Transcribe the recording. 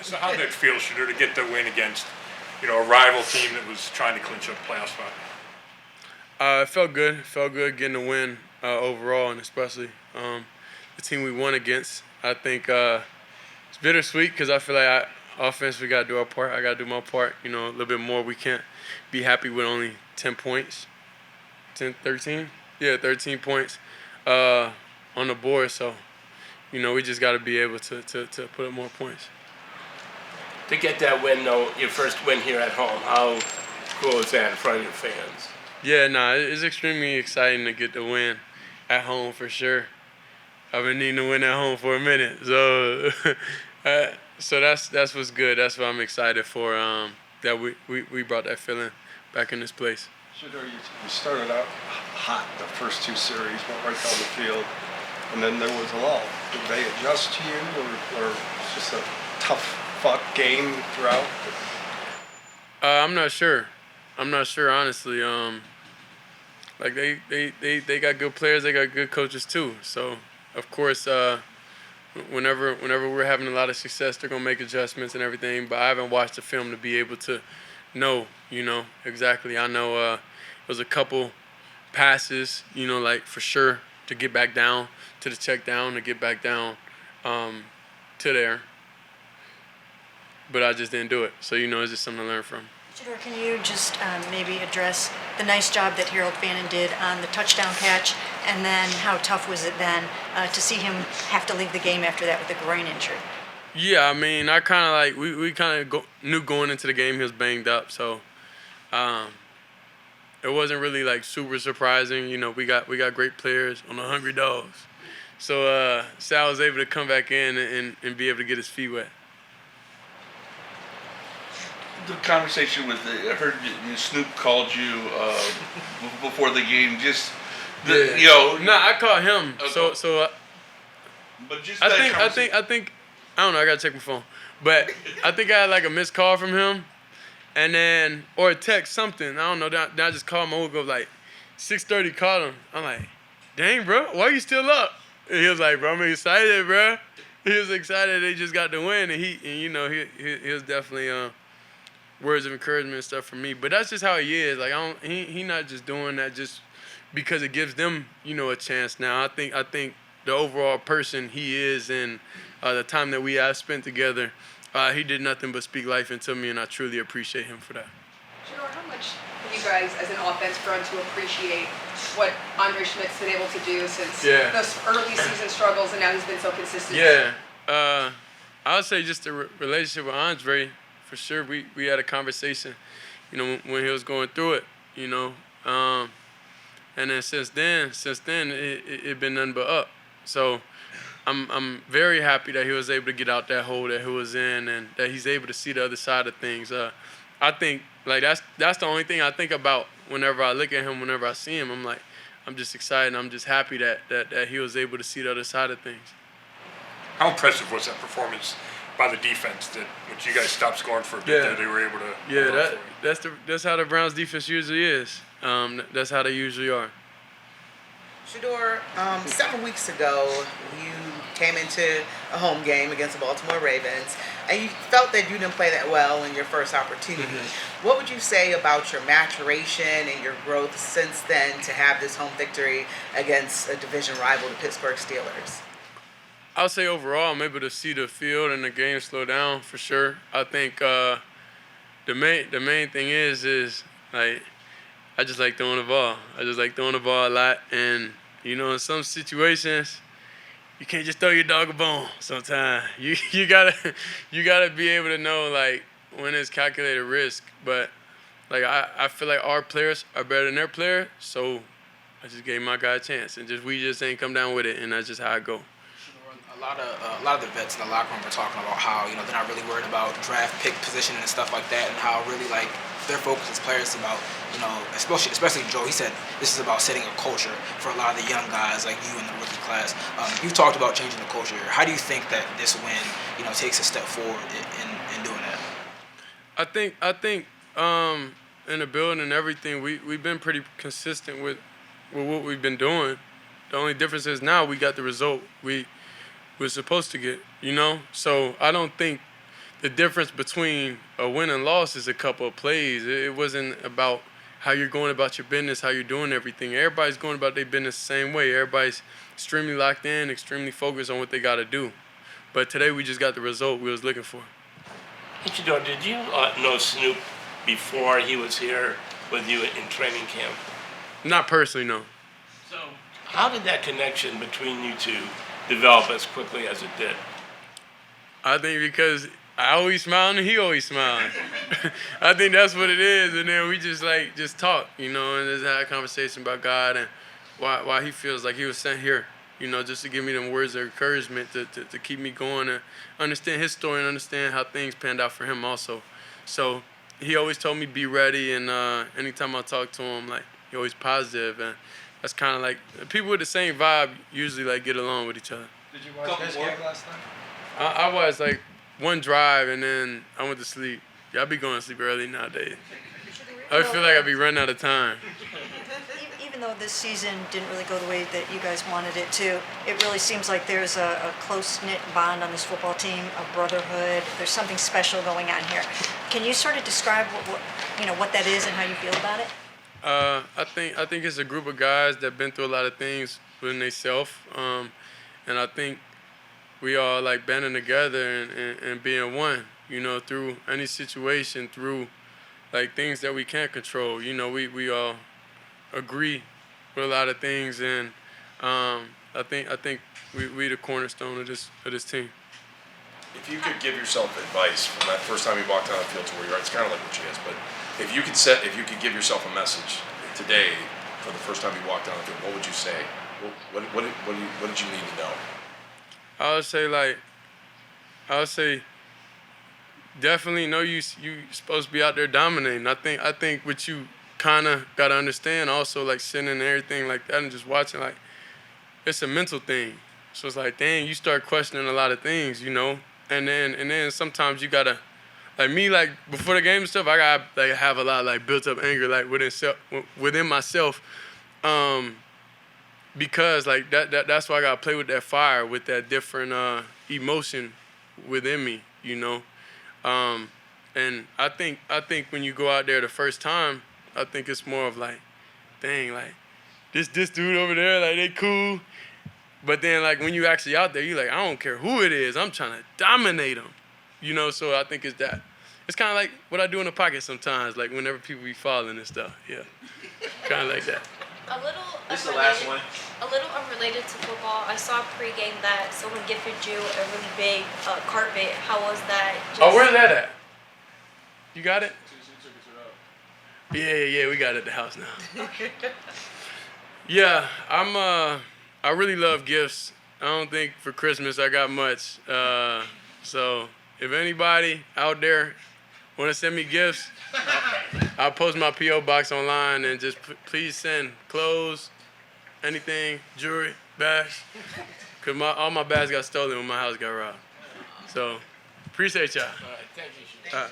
So how did it feel, Shedeur, to get the win against, a rival team that was trying to clinch a playoff spot? It felt good. It felt good getting the win overall, and especially the team we won against. I think it's bittersweet because I feel like offense, we got to do our part. I got to do my part, a little bit more. We can't be happy with only 10 points. 13? Yeah, 13 points on the board. So, we just got to be able to put up more points. To get that win, though, your first win here at home, how cool is that in front of your fans? Yeah, it's extremely exciting to get the win at home for sure. I've been needing to win at home for a minute, so so that's what's good. That's what I'm excited for. That we brought that feeling back in this place. Shedeur, you started out hot the first two series, went right down the field, and then there was a lull. Did they adjust to you, or it's just a tough fought game throughout? I'm not sure. Honestly. Like they got good players, they got good coaches too. So of course, whenever we're having a lot of success, they're gonna make adjustments and everything. But I haven't watched the film to be able to know, exactly. I know it was a couple passes, like for sure to get back down to the check down, to get back down to there. But I just didn't do it. So it's just something to learn from. Shedeur, can you just maybe address the nice job that Harold Fannin did on the touchdown catch, and then how tough was it then to see him have to leave the game after that with a groin injury? Yeah, I mean, I kind of we kind of knew going into the game he was banged up, so it wasn't really super surprising. We got great players on the Hungry Dogs, so Sal was able to come back in and be able to get his feet wet. The conversation with I heard Snoop called you before the game. Just I called him. Okay. So. But just I think I don't know. I gotta check my phone, but I think I had a missed call from him, and then or a text something. I don't know. Then I just called my Ugo 6:30. Called him. I'm like, dang, bro, why you still up? And he was like, bro, I'm excited, bro. He was excited. They just got the win, and he was definitely words of encouragement and stuff from me. But that's just how he is. He not just doing that just because it gives them, a chance now. I think the overall person he is and the time that we have spent together, he did nothing but speak life into me, and I truly appreciate him for that. Shedeur, how much have you guys as an offense grown to appreciate what Andre Schmidt's been able to do since those early season struggles, and now he's been so consistent? Yeah. I would say just the relationship with Andre, for sure. We had a conversation, when he was going through it, and then since then it been nothing but up. So I'm very happy that he was able to get out that hole that he was in, and that he's able to see the other side of things. I think that's the only thing I think about whenever I look at him, whenever I see him. I'm just excited. I'm just happy that he was able to see the other side of things. How impressive was that performance by the defense that once you guys stopped scoring for a bit, that they were able to? Yeah, that's how the Browns defense usually is. That's how they usually are. Shedeur, several weeks ago, you came into a home game against the Baltimore Ravens, and you felt that you didn't play that well in your first opportunity. Mm-hmm. What would you say about your maturation and your growth since then to have this home victory against a division rival, the Pittsburgh Steelers? I'll say overall, I'm able to see the field and the game slow down for sure. I think the main thing is I just like throwing the ball. I just like throwing the ball a lot, and in some situations, you can't just throw your dog a bone. Sometimes you gotta be able to know when it's calculated risk. But I feel like our players are better than their player, so I just gave my guy a chance, and we just ain't come down with it, and that's just how I go. A lot of the vets in the locker room are talking about how they're not really worried about draft pick position and stuff like that, and how really their focus as players about especially Joe. He said this is about setting a culture for a lot of the young guys like you in the rookie class. You talked about changing the culture. How do you think that this win takes a step forward in doing that? I think in the building and everything, we've been pretty consistent with what we've been doing. The only difference is now we got the result we're supposed to get, So I don't think the difference between a win and loss is a couple of plays. It wasn't about how you're going about your business, how you're doing everything. Everybody's going about their business the same way. Everybody's extremely locked in, extremely focused on what they got to do. But today we just got the result we was looking for. Hey, Shedeur, did you know Snoop before he was here with you in training camp? Not personally, no. So how did that connection between you two develop as quickly as it did? I think because I always smiled and he always smiled. I think that's what it is. And then we just talk, and just had a conversation about God and why he feels like he was sent here, just to give me them words of encouragement to keep me going and understand his story and understand how things panned out for him also. So he always told me be ready, and anytime I talk to him, he always positive, and that's kind of like people with the same vibe usually get along with each other. Did you watch this game last night? I watched one drive and then I went to sleep. Yeah, I be going to sleep early nowadays. I feel like I be running out of time. Even though this season didn't really go the way that you guys wanted it to, it really seems like there's a close-knit bond on this football team, a brotherhood. There's something special going on here. Can you sort of describe what that is and how you feel about it? I think it's a group of guys that been through a lot of things within themselves, and I think we all banding together and being one, through any situation, through things that we can't control. We all agree with a lot of things, and I think we the cornerstone of this team. If you could give yourself advice from that first time you walked on the field to where you are, it's kind of like what you guys, but if you could give yourself a message today for the first time you walked on the field, what would you say? What did you need to know? I would say definitely know you supposed to be out there dominating. I think what you kind of got to understand also, sitting and everything like that and just watching, it's a mental thing. So it's dang, you start questioning a lot of things, and then sometimes you gotta, me, before the game and stuff, I gotta have a lot of built up anger within myself, because that's why I gotta play with that fire, with that different emotion within me, and I think when you go out there the first time, I think it's more of dang, this dude over there, they cool. But then when you actually out there, you I don't care who it is, I'm trying to dominate them, so I think it's that. It's kind of like what I do in the pocket sometimes, whenever people be falling and stuff, yeah, kind of like that. This is the last one. A little unrelated to football, I saw pregame that someone gifted you a really big carpet. How was that? Where's that at? You got it? Yeah, we got it at the house now. Yeah, I really love gifts. I don't think for Christmas I got much. So if anybody out there want to send me gifts, I'll post my P.O. box online and just please send clothes, anything, jewelry, bags. Because all my bags got stolen when my house got robbed. So appreciate y'all. All right, thank you. All right.